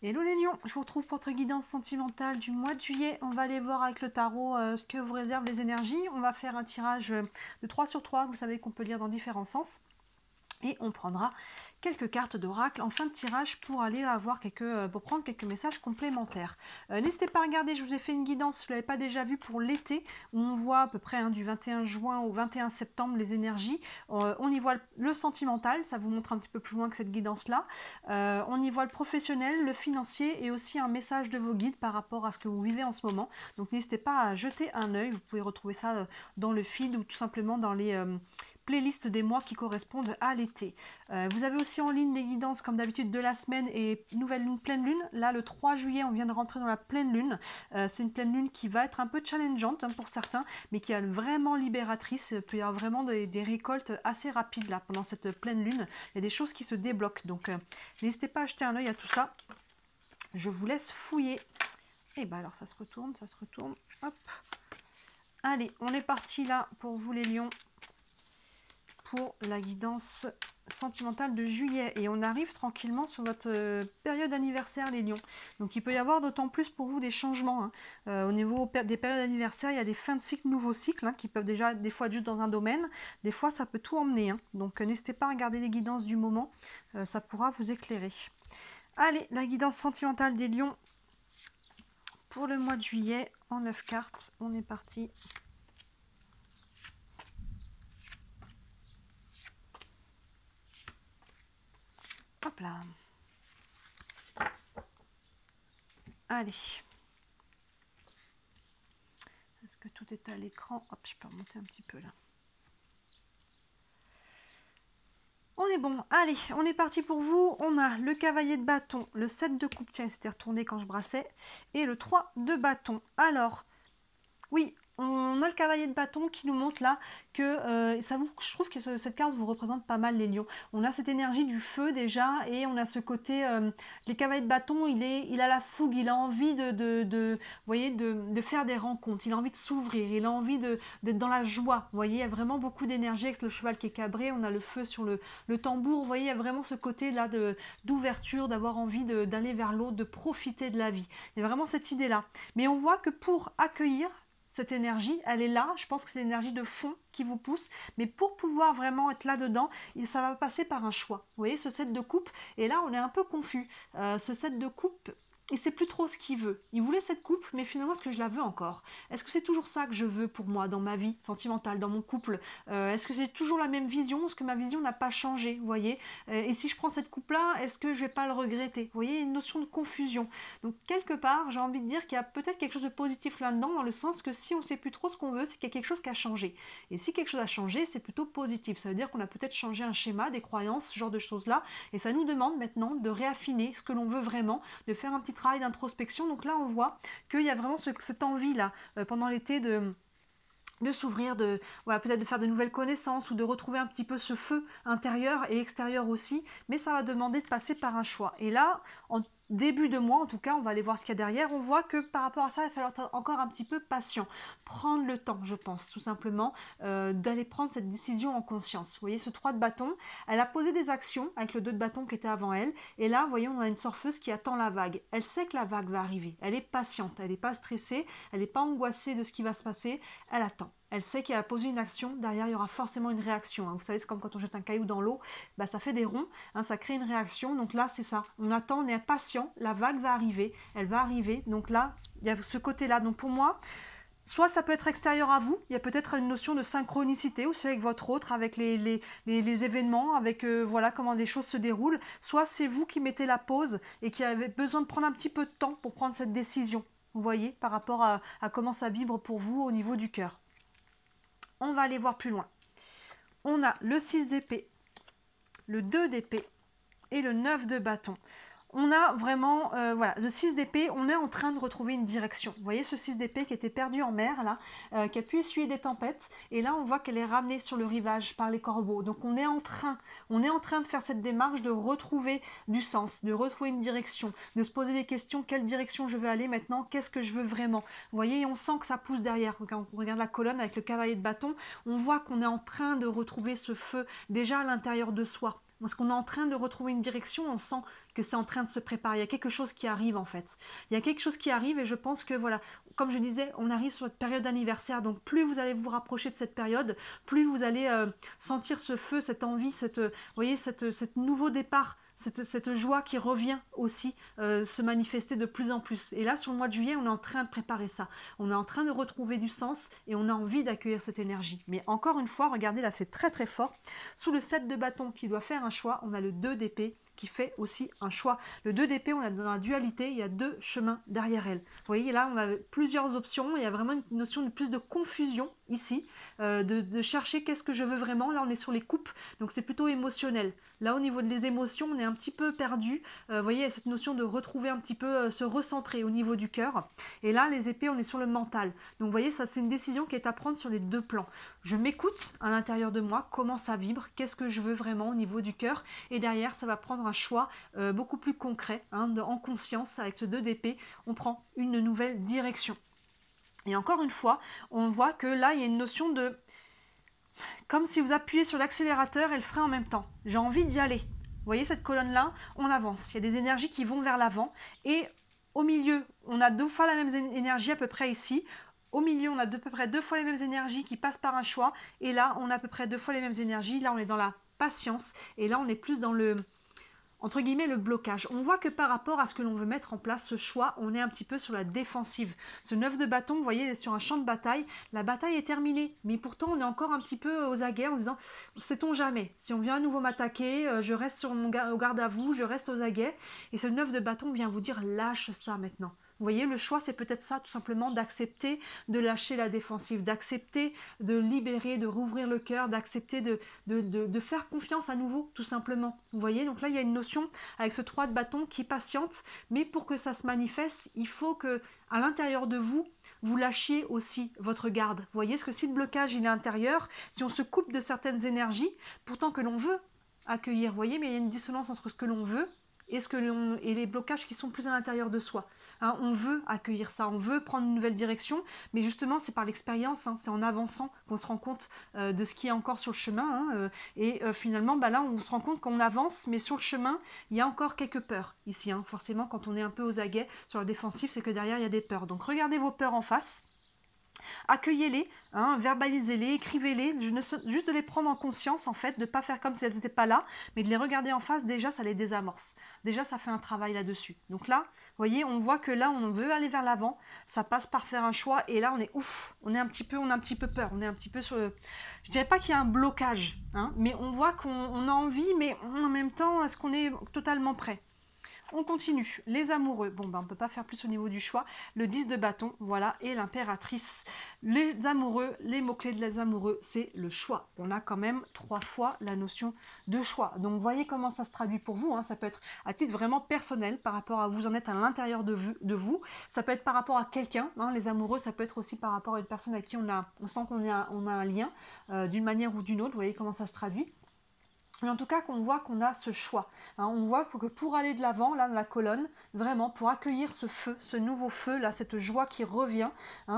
Hello les lions, je vous retrouve pour votre guidance sentimentale du mois de juillet. On va aller voir avec le tarot ce que vous réservent les énergies. On va faire un tirage de 3 sur 3, vous savez qu'on peut lire dans différents sens. Et on prendra quelques cartes d'oracle en fin de tirage pour aller avoir pour prendre quelques messages complémentaires. N'hésitez pas à regarder, je vous ai fait une guidance, si vous ne l'avez pas déjà vu, pour l'été, où on voit à peu près du 21 juin au 21 septembre les énergies. On y voit le sentimental, ça vous montre un petit peu plus loin que cette guidance-là. On y voit le professionnel, le financier et aussi un message de vos guides par rapport à ce que vous vivez en ce moment. Donc n'hésitez pas à jeter un œil, vous pouvez retrouver ça dans le feed ou tout simplement dans les playlist des mois qui correspondent à l'été. Vous avez aussi en ligne les guidances comme d'habitude de la semaine et nouvelle lune, pleine lune. Là le 3 juillet on vient de rentrer dans la pleine lune. C'est une pleine lune qui va être un peu challengeante pour certains mais qui est vraiment libératrice. Il peut y avoir vraiment des récoltes assez rapides là pendant cette pleine lune. Il y a des choses qui se débloquent donc n'hésitez pas à jeter un œil à tout ça. Je vous laisse fouiller. Et bah alors ça se retourne. Hop. Allez, on est parti là pour vous les lions, pour la guidance sentimentale de juillet. Et on arrive tranquillement sur votre période anniversaire les lions. Donc il peut y avoir d'autant plus pour vous des changements. Au niveau des périodes anniversaires, il y a des fins de cycle, nouveaux cycles, qui peuvent déjà des fois être juste dans un domaine. Des fois ça peut tout emmener. Donc n'hésitez pas à regarder les guidances du moment. Ça pourra vous éclairer. Allez, la guidance sentimentale des lions pour le mois de juillet en 9 cartes. On est parti. Hop là. Allez. Est-ce que tout est à l'écran? Hop, je peux remonter un petit peu là. On est bon. Allez, on est parti pour vous. On a le cavalier de bâton, le 7 de coupe, tiens, c'était retourné quand je brassais, et le 3 de bâton. Alors, oui, on a le cavalier de bâton qui nous montre là que je trouve que cette carte vous représente pas mal les lions. On a cette énergie du feu déjà et on a ce côté, les cavaliers de bâton, il a la fougue, il a envie vous voyez, de faire des rencontres, il a envie de s'ouvrir, il a envie d'être dans la joie. Vous voyez, il y a vraiment beaucoup d'énergie avec le cheval qui est cabré, on a le feu sur le tambour. Vous voyez, il y a vraiment ce côté là d'ouverture, d'avoir envie d'aller vers l'autre, de profiter de la vie. Il y a vraiment cette idée là. Mais on voit que pour accueillir cette énergie, elle est là, je pense que c'est l'énergie de fond qui vous pousse, mais pour pouvoir vraiment être là-dedans, ça va passer par un choix. Vous voyez, ce 7 de coupe, et là on est un peu confus. Ce 7 de coupe, il sait plus trop ce qu'il veut. Il voulait cette coupe, mais finalement, est-ce que je la veux encore? Est-ce que c'est toujours ça que je veux pour moi, dans ma vie sentimentale, dans mon couple? Est-ce que c'est toujours la même vision? Est-ce que ma vision n'a pas changé? Vous voyez? Et si je prends cette coupe-là, est-ce que je vais pas le regretter? Vous voyez, une notion de confusion. Donc, quelque part, j'ai envie de dire qu'il y a peut-être quelque chose de positif là-dedans, dans le sens que si on ne sait plus trop ce qu'on veut, c'est qu'il y a quelque chose qui a changé. Et si quelque chose a changé, c'est plutôt positif. Ça veut dire qu'on a peut-être changé un schéma, des croyances, ce genre de choses-là. Et ça nous demande maintenant de réaffiner ce que l'on veut vraiment, de faire un petit travail d'introspection. Donc là, on voit qu'il y a vraiment cette envie-là, pendant l'été, de s'ouvrir, voilà, peut-être de faire de nouvelles connaissances ou de retrouver un petit peu ce feu intérieur et extérieur aussi, mais ça va demander de passer par un choix. Et là, en début de mois, en tout cas, on va aller voir ce qu'il y a derrière, on voit que par rapport à ça, il va falloir être encore un petit peu patient, prendre le temps, je pense, tout simplement, d'aller prendre cette décision en conscience. Vous voyez, ce 3 de bâton, elle a posé des actions avec le 2 de bâton qui était avant elle, et là, vous voyez, on a une surfeuse qui attend la vague. Elle sait que la vague va arriver, elle est patiente, elle n'est pas stressée, elle n'est pas angoissée de ce qui va se passer, elle attend. Elle sait qu'elle a posé une action, derrière il y aura forcément une réaction. Vous savez, c'est comme quand on jette un caillou dans l'eau, bah, ça fait des ronds, ça crée une réaction. Donc là, c'est ça. On attend, on est patient, la vague va arriver, elle va arriver. Donc là, il y a ce côté-là. Donc pour moi, soit ça peut être extérieur à vous, il y a peut-être une notion de synchronicité aussi avec votre autre, avec les événements, avec voilà comment des choses se déroulent. Soit c'est vous qui mettez la pause et qui avez besoin de prendre un petit peu de temps pour prendre cette décision. Vous voyez, par rapport à comment ça vibre pour vous au niveau du cœur. On va aller voir plus loin. On a le 6 d'épée, le 2 d'épée et le 9 de bâton. On a vraiment, voilà, le 6 d'épée, on est en train de retrouver une direction. Vous voyez ce 6 d'épée qui était perdu en mer, là, qui a pu essuyer des tempêtes, et là on voit qu'elle est ramenée sur le rivage par les corbeaux. Donc on est en train de faire cette démarche de retrouver du sens, de retrouver une direction, de se poser les questions, quelle direction je veux aller maintenant, qu'est-ce que je veux vraiment. Vous voyez, on sent que ça pousse derrière. Quand on regarde la colonne avec le cavalier de bâton, on voit qu'on est en train de retrouver ce feu déjà à l'intérieur de soi. Parce qu'on est en train de retrouver une direction, on sent que c'est en train de se préparer. Il y a quelque chose qui arrive en fait. Il y a quelque chose qui arrive et je pense que voilà, comme je disais, on arrive sur notre période d'anniversaire. Donc plus vous allez vous rapprocher de cette période, plus vous allez sentir ce feu, cette envie, vous voyez, cette nouveau départ. Cette joie qui revient aussi se manifester de plus en plus. Et là, sur le mois de juillet, on est en train de préparer ça. On est en train de retrouver du sens et on a envie d'accueillir cette énergie. Mais encore une fois, regardez là, c'est très très fort. Sous le 7 de bâton qui doit faire un choix, on a le 2 d'épée qui fait aussi un choix. Le 2 d'épée, on a dans la dualité, il y a 2 chemins derrière elle. Vous voyez, là, on a plusieurs options. Il y a vraiment une notion de plus de confusion ici, de chercher qu'est-ce que je veux vraiment. Là, on est sur les coupes, donc c'est plutôt émotionnel. Là, au niveau des émotions, on est un petit peu perdu. Vous voyez, il y a cette notion de retrouver un petit peu, se recentrer au niveau du cœur. Et là, les épées, on est sur le mental. Donc, vous voyez, ça, c'est une décision qui est à prendre sur les 2 plans. Je m'écoute à l'intérieur de moi, comment ça vibre, qu'est-ce que je veux vraiment au niveau du cœur. Et derrière, ça va prendre un choix beaucoup plus concret, en conscience, avec ce 2 d'épée, on prend une nouvelle direction. Et encore une fois, on voit que là, il y a une notion de... Comme si vous appuyez sur l'accélérateur et le frein en même temps. J'ai envie d'y aller. Vous voyez cette colonne-là, on avance. Il y a des énergies qui vont vers l'avant. Et au milieu, on a 2 fois la même énergie à peu près ici. Au milieu, on a à peu près 2 fois les mêmes énergies qui passent par un choix. Et là, on a à peu près 2 fois les mêmes énergies. Là, on est dans la patience. Et là, on est plus dans le... entre guillemets, le blocage. On voit que par rapport à ce que l'on veut mettre en place, ce choix, on est un petit peu sur la défensive. Ce 9 de bâton, vous voyez, sur un champ de bataille, la bataille est terminée. Mais pourtant, on est encore un petit peu aux aguets en disant, sait-on jamais, si on vient à nouveau m'attaquer, je reste au garde à vous, je reste aux aguets. Et ce 9 de bâton vient vous dire, lâche ça maintenant. Vous voyez, le choix, c'est peut-être ça, tout simplement, d'accepter de lâcher la défensive, d'accepter de libérer, de rouvrir le cœur, d'accepter de faire confiance à nouveau, tout simplement. Vous voyez, donc là, il y a une notion avec ce 3 de bâton qui patiente, mais pour que ça se manifeste, il faut que, à l'intérieur de vous, vous lâchiez aussi votre garde. Vous voyez, parce que si le blocage, il est intérieur, si on se coupe de certaines énergies, pourtant que l'on veut accueillir, vous voyez, mais il y a une dissonance entre ce que l'on veut et les blocages qui sont plus à l'intérieur de soi. Hein, on veut accueillir ça, on veut prendre une nouvelle direction, mais justement c'est par l'expérience, c'est en avançant qu'on se rend compte de ce qui est encore sur le chemin, et finalement là on se rend compte qu'on avance, mais sur le chemin il y a encore quelques peurs ici, forcément quand on est un peu aux aguets sur la défensive, c'est que derrière il y a des peurs, donc regardez vos peurs en face. Accueillez-les, verbalisez-les, écrivez-les, juste de les prendre en conscience en fait, de ne pas faire comme si elles n'étaient pas là, mais de les regarder en face, déjà ça les désamorce. Déjà ça fait un travail là-dessus. Donc là, vous voyez, on voit que là on veut aller vers l'avant, ça passe par faire un choix et là on est on a un petit peu peur, on est un petit peu sur... Je dirais pas qu'il y a un blocage, mais on voit qu'on a envie, mais en même temps, est-ce qu'on est totalement prêt ? On continue, les amoureux, on ne peut pas faire plus au niveau du choix, le 10 de bâton, voilà, et l'impératrice. Les amoureux, les mots-clés de les amoureux, c'est le choix. On a quand même 3 fois la notion de choix. Donc vous voyez comment ça se traduit pour vous, ça peut être à titre vraiment personnel, par rapport à vous en êtes à l'intérieur de vous, ça peut être par rapport à quelqu'un, les amoureux, ça peut être aussi par rapport à une personne avec qui on sent qu'on a un lien, d'une manière ou d'une autre, vous voyez comment ça se traduit. Mais en tout cas, qu'on voit qu'on a ce choix. On voit que pour aller de l'avant, là, dans la colonne, vraiment, pour accueillir ce feu, ce nouveau feu, là, cette joie qui revient,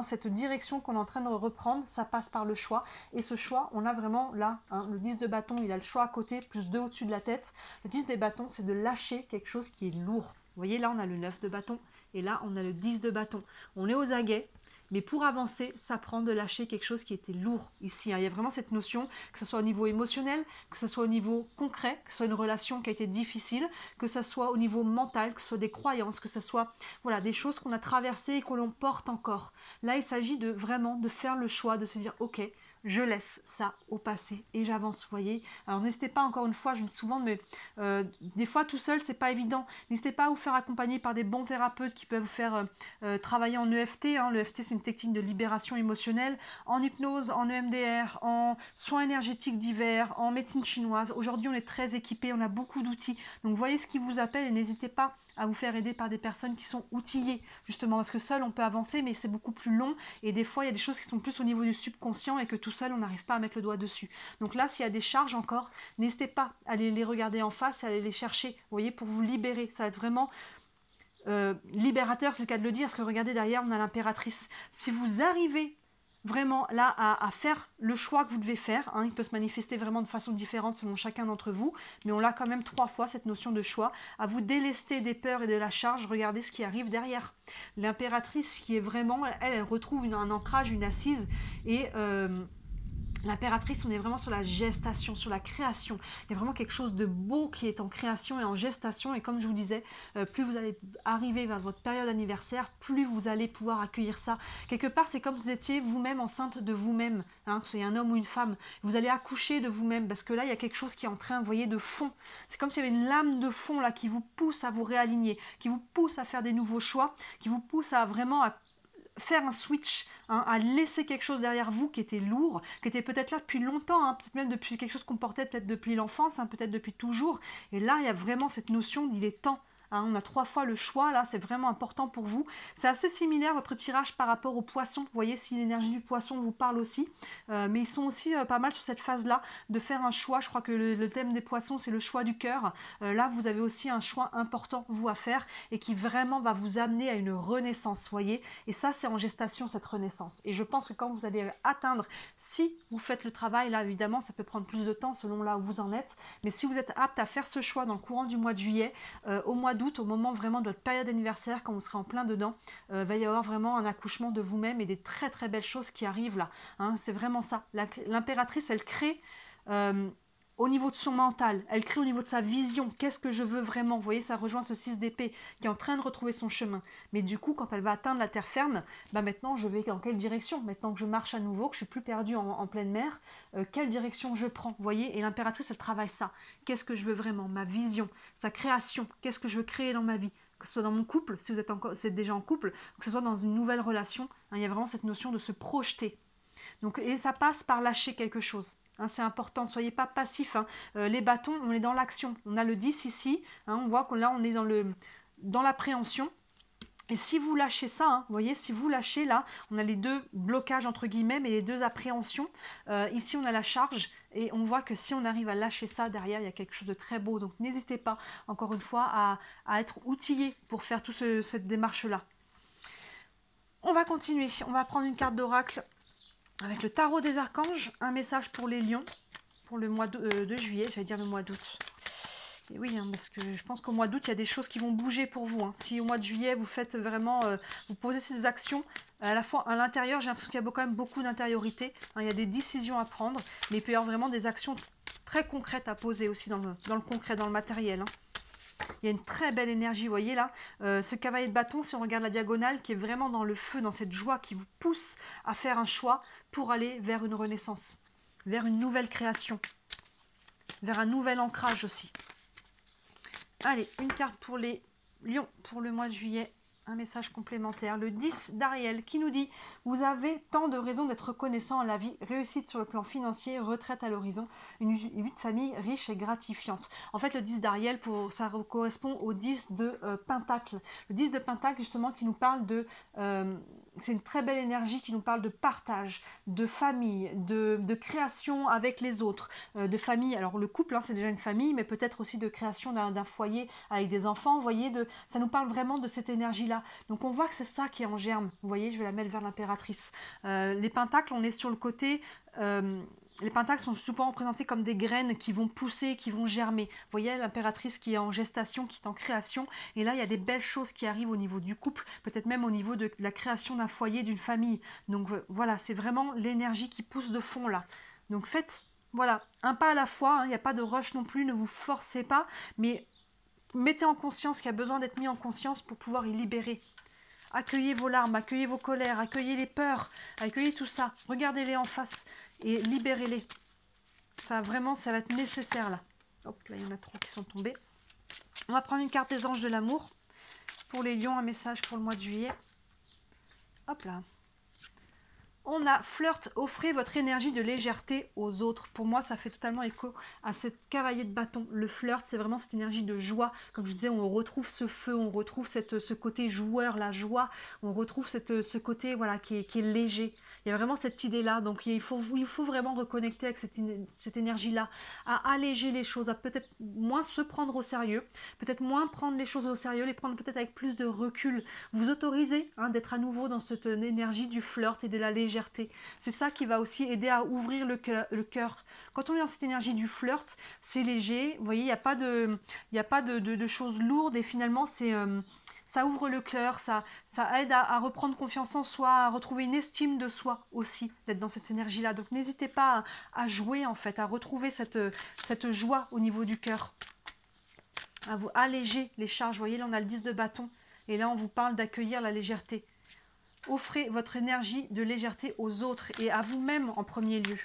cette direction qu'on est en train de reprendre, ça passe par le choix. Et ce choix, on a vraiment là, le 10 de bâton, il a le choix à côté, plus 2 au-dessus de la tête. Le 10 des bâtons, c'est de lâcher quelque chose qui est lourd. Vous voyez, là, on a le 9 de bâton, et là, on a le 10 de bâton. On est aux aguets. Mais pour avancer, ça prend de lâcher quelque chose qui était lourd ici. Il y a vraiment cette notion, que ce soit au niveau émotionnel, que ce soit au niveau concret, que ce soit une relation qui a été difficile, que ce soit au niveau mental, que ce soit des croyances, que ce soit des choses qu'on a traversées et que l'on porte encore. Là, il s'agit vraiment de faire le choix, de se dire « Ok, je laisse ça au passé et j'avance, vous voyez. Alors n'hésitez pas, encore une fois, je le dis souvent, mais des fois tout seul, c'est pas évident. N'hésitez pas à vous faire accompagner par des bons thérapeutes qui peuvent vous faire travailler en EFT. L'EFT, c'est une technique de libération émotionnelle, en hypnose, en EMDR, en soins énergétiques divers, en médecine chinoise. Aujourd'hui, on est très équipés, on a beaucoup d'outils. Donc voyez ce qui vous appelle et n'hésitez pas à vous faire aider par des personnes qui sont outillées, justement, parce que seul on peut avancer, mais c'est beaucoup plus long, et des fois il y a des choses qui sont plus au niveau du subconscient, et que tout seul on n'arrive pas à mettre le doigt dessus. Donc là, s'il y a des charges encore, n'hésitez pas à aller les regarder en face, à aller les chercher, vous voyez, pour vous libérer. Ça va être vraiment libérateur, c'est le cas de le dire, parce que regardez, derrière, on a l'impératrice. Si vous arrivez vraiment là à faire le choix que vous devez faire. Hein. Il peut se manifester vraiment de façon différente selon chacun d'entre vous, mais on l'a quand même 3 fois cette notion de choix. À vous délester des peurs et de la charge, regardez ce qui arrive derrière. L'impératrice qui est vraiment, elle retrouve un ancrage, une assise et l'impératrice, on est vraiment sur la gestation, sur la création. Il y a vraiment quelque chose de beau qui est en création et en gestation. Et comme je vous disais, plus vous allez arriver vers votre période anniversaire, plus vous allez pouvoir accueillir ça. Quelque part, c'est comme si vous étiez vous-même enceinte de vous-même, hein, que vous soyez un homme ou une femme. Vous allez accoucher de vous-même parce que là, il y a quelque chose qui est en train, vous voyez, de fond. C'est comme s'il y avait une lame de fond là qui vous pousse à vous réaligner, qui vous pousse à faire des nouveaux choix, qui vous pousse à vraiment faire un switch, hein, à laisser quelque chose derrière vous qui était lourd, qui était peut-être là depuis longtemps, hein, peut-être même depuis quelque chose qu'on portait peut-être depuis l'enfance, hein, peut-être depuis toujours. Et là, il y a vraiment cette notion d'il est temps. Hein, on a 3 fois le choix, là, c'est vraiment important pour vous. C'est assez similaire, votre tirage, par rapport au poisson. Vous voyez si l'énergie du poisson vous parle aussi. Mais ils sont aussi pas mal sur cette phase-là, de faire un choix. Je crois que le thème des poissons, c'est le choix du cœur. Là, vous avez aussi un choix important, vous, à faire, et qui vraiment va vous amener à une renaissance, voyez. Et ça, c'est en gestation, cette renaissance. Et je pense que quand vous allez atteindre, si vous faites le travail, là, évidemment, ça peut prendre plus de temps selon là où vous en êtes. Mais si vous êtes apte à faire ce choix dans le courant du mois de juillet, au mois d'août, au moment vraiment de votre période anniversaire, quand vous serez en plein dedans, va y avoir vraiment un accouchement de vous-même et des très très belles choses qui arrivent là. Hein, c'est vraiment ça. L'impératrice, elle crée au niveau de son mental, elle crée au niveau de sa vision. Qu'est-ce que je veux vraiment? Vous voyez, ça rejoint ce 6 d'épée qui est en train de retrouver son chemin. Mais du coup, quand elle va atteindre la terre ferme, bah maintenant je vais dans quelle direction? Maintenant que je marche à nouveau, que je suis plus perdue en pleine mer, quelle direction je prends? Vous voyez, et l'impératrice, elle travaille ça. Qu'est-ce que je veux vraiment? Ma vision, sa création. Qu'est-ce que je veux créer dans ma vie? Que ce soit dans mon couple, si vous êtes déjà en couple, que ce soit dans une nouvelle relation, hein, il y a vraiment cette notion de se projeter. Donc, et ça passe par lâcher quelque chose. Hein, c'est important, ne soyez pas passif. Hein. Les bâtons, on est dans l'action. On a le 10 ici. Hein, on voit que là, on est dans l'appréhension. Et si vous lâchez ça, hein, vous voyez, si vous lâchez là, on a les 2 blocages entre guillemets, mais les 2 appréhensions. Ici, on a la charge et on voit que si on arrive à lâcher ça, derrière, il y a quelque chose de très beau. Donc, n'hésitez pas, encore une fois, à être outillé pour faire toute cette démarche-là. On va continuer. On va prendre une carte d'oracle avec le tarot des archanges, un message pour les lions, pour le mois de juillet, j'allais dire le mois d'août. Et oui, hein, parce que je pense qu'au mois d'août, il y a des choses qui vont bouger pour vous. Hein. Si au mois de juillet, vous faites vraiment, vous posez ces actions, à la fois à l'intérieur, j'ai l'impression qu'il y a quand même beaucoup d'intériorité. Hein, il y a des décisions à prendre, mais il peut y avoir vraiment des actions très concrètes à poser aussi dans le concret, dans le matériel. Hein. Il y a une très belle énergie, vous voyez là, ce cavalier de bâton, si on regarde la diagonale, qui est vraiment dans le feu, dans cette joie qui vous pousse à faire un choix pour aller vers une renaissance, vers une nouvelle création, vers un nouvel ancrage aussi. Allez, une carte pour les lions pour le mois de juillet. Un message complémentaire, le 10 d'Ariel qui nous dit « Vous avez tant de raisons d'être reconnaissant à la vie, réussite sur le plan financier, retraite à l'horizon, une vie de famille riche et gratifiante. » En fait, le 10 d'Ariel, ça correspond au 10 de Pentacle. Le 10 de Pentacle, justement, qui nous parle de... c'est une très belle énergie qui nous parle de partage, de famille, de création avec les autres, de famille. Alors, le couple, hein, c'est déjà une famille, mais peut-être aussi de création d'un foyer avec des enfants. Vous voyez, ça nous parle vraiment de cette énergie-là. Donc on voit que c'est ça qui est en germe. Vous voyez, je vais la mettre vers l'impératrice. Les pentacles, on est sur le côté... les pentacles sont souvent représentés comme des graines qui vont pousser, qui vont germer. Vous voyez l'impératrice qui est en gestation, qui est en création. Et là, il y a des belles choses qui arrivent au niveau du couple, peut-être même au niveau de la création d'un foyer, d'une famille. Donc voilà, c'est vraiment l'énergie qui pousse de fond là. Donc faites, voilà, un pas à la fois. Il n'y a pas de rush non plus, ne vous forcez pas. Mais mettez en conscience qu'il y a besoin d'être mis en conscience pour pouvoir y libérer. Accueillez vos larmes, accueillez vos colères, accueillez les peurs, accueillez tout ça. Regardez-les en face et libérez-les. Ça vraiment, ça va être nécessaire là. Hop, là il y en a 3 qui sont tombés. On va prendre une carte des anges de l'amour. Pour les lions, un message pour le mois de juillet. Hop là. On a flirt, offrez votre énergie de légèreté aux autres. Pour moi, ça fait totalement écho à cette cavalier de bâton. Le flirt, c'est vraiment cette énergie de joie. Comme je disais, on retrouve ce feu, on retrouve ce côté joueur, la joie. On retrouve ce côté voilà, qui est léger. Il Il y a vraiment cette idée-là. Donc il faut vraiment reconnecter avec cette énergie-là, à alléger les choses, à peut-être moins se prendre au sérieux, peut-être moins prendre les choses au sérieux, les prendre peut-être avec plus de recul. Vous autorisez hein, d'être à nouveau dans cette énergie du flirt et de la légèreté. C'est ça qui va aussi aider à ouvrir le cœur. Quand on est dans cette énergie du flirt, c'est léger. Vous voyez, il n'y a pas de choses lourdes et finalement ça ouvre le cœur, ça aide à reprendre confiance en soi, à retrouver une estime de soi aussi, d'être dans cette énergie-là. Donc n'hésitez pas à jouer en fait, à retrouver cette joie au niveau du cœur, à vous alléger les charges. Vous voyez, là on a le 10 de bâton et là on vous parle d'accueillir la légèreté. Offrez votre énergie de légèreté aux autres et à vous-même en premier lieu.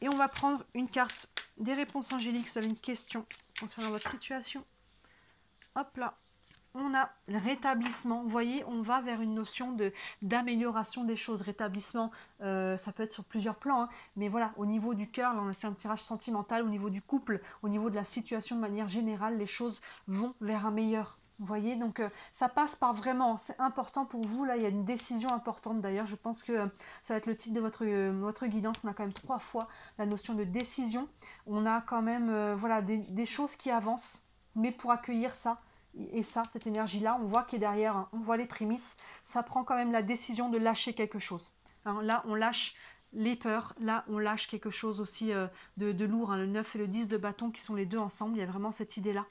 Et on va prendre une carte des réponses angéliques. Vous avez une question concernant votre situation. Hop là. On a le rétablissement. Vous voyez, on va vers une notion d'amélioration des choses. Rétablissement, ça peut être sur plusieurs plans. Hein, mais voilà, au niveau du cœur, là, c'est un tirage sentimental. Au niveau du couple, au niveau de la situation de manière générale, les choses vont vers un meilleur. Vous voyez, donc ça passe par vraiment, c'est important pour vous. Là, il y a une décision importante d'ailleurs. Je pense que ça va être le titre de votre guidance. On a quand même 3 fois la notion de décision. On a quand même voilà, des choses qui avancent. Mais pour accueillir ça, et ça, cette énergie-là, on voit qu'il est derrière, hein, on voit les prémices, ça prend quand même la décision de lâcher quelque chose. Hein, là, on lâche les peurs, là, on lâche quelque chose aussi de lourd, hein, le 9 et le 10 de bâton qui sont les deux ensemble, il y a vraiment cette idée-là.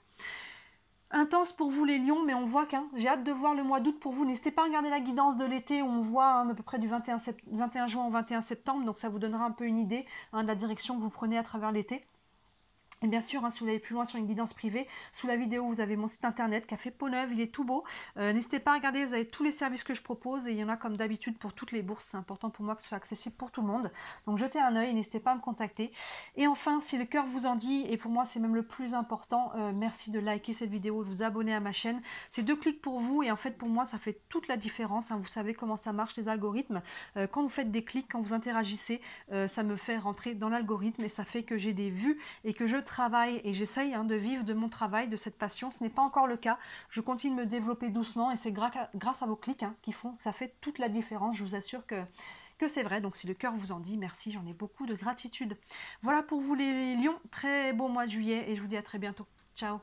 Intense pour vous les lions, mais on voit qu'un, j'ai hâte de voir le mois d'août pour vous. N'hésitez pas à regarder la guidance de l'été, on voit hein, à peu près du 21 juin au 21 septembre, donc ça vous donnera un peu une idée hein, de la direction que vous prenez à travers l'été. Et bien sûr, hein, si vous allez plus loin sur une guidance privée, sous la vidéo, vous avez mon site internet, Café Peau Neuve, il est tout beau. N'hésitez pas à regarder, vous avez tous les services que je propose et il y en a comme d'habitude pour toutes les bourses. C'est important pour moi que ce soit accessible pour tout le monde. Donc jetez un œil, n'hésitez pas à me contacter. Et enfin, si le cœur vous en dit, et pour moi c'est même le plus important, merci de liker cette vidéo, de vous abonner à ma chaîne. C'est 2 clics pour vous et en fait pour moi ça fait toute la différence. Hein. Vous savez comment ça marche les algorithmes. Quand vous faites des clics, quand vous interagissez, ça me fait rentrer dans l'algorithme et ça fait que j'ai des vues et que je travaille et j'essaye hein, de vivre de mon travail, de cette passion. Ce n'est pas encore le cas. Je continue de me développer doucement et c'est grâce à vos clics hein, qui font que ça fait toute la différence. Je vous assure que c'est vrai. Donc si le cœur vous en dit, merci, j'en ai beaucoup de gratitude. Voilà pour vous les lions. Très beau mois de juillet et je vous dis à très bientôt. Ciao.